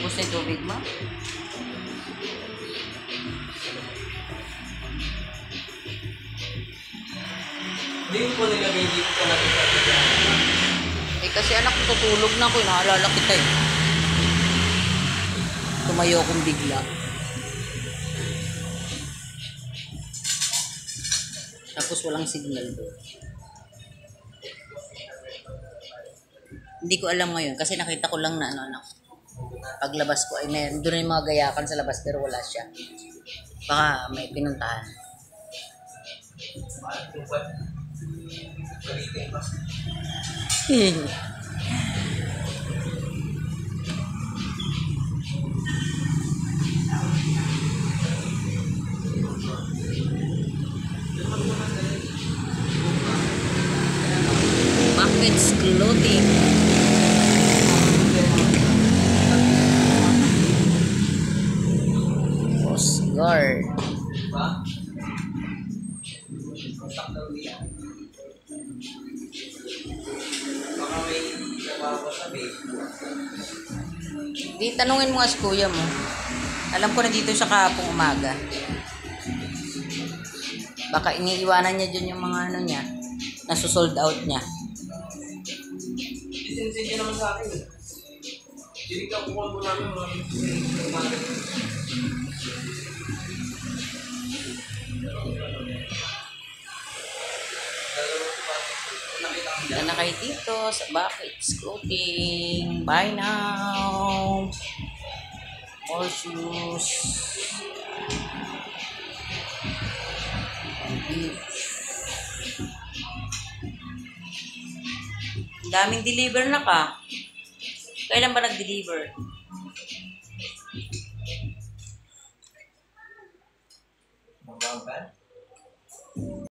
Ubus na yung tubig mo? Hindi ko nilagay dito ka natin. Eh kasi anak, tutulog na ako. Naalala kita eh. Tumayo akong bigla. Tapos walang signal doon. Hindi ko alam ngayon kasi nakita ko lang na paglabas ko ay meron doon yung mga gayakan sa labas pero wala siya. Baka may pinuntahan. Buckets clothing. Coast Guard. Baka may nabawa sa babe. Di, tanungin mo nga si kuya mo. Alam ko na dito siya kahapong umaga. Baka iniiwanan niya dyan yung mga ano niya. Nasusold out niya. Isinsin niya naman sa akin eh. Hindi ka kukuha mo namin mga umaga. Punta na kayo dito sa Buckets Clothing. Buy now. All shoes. Ang daming deliver na ka. Kailan ba nag-deliver? Mababa?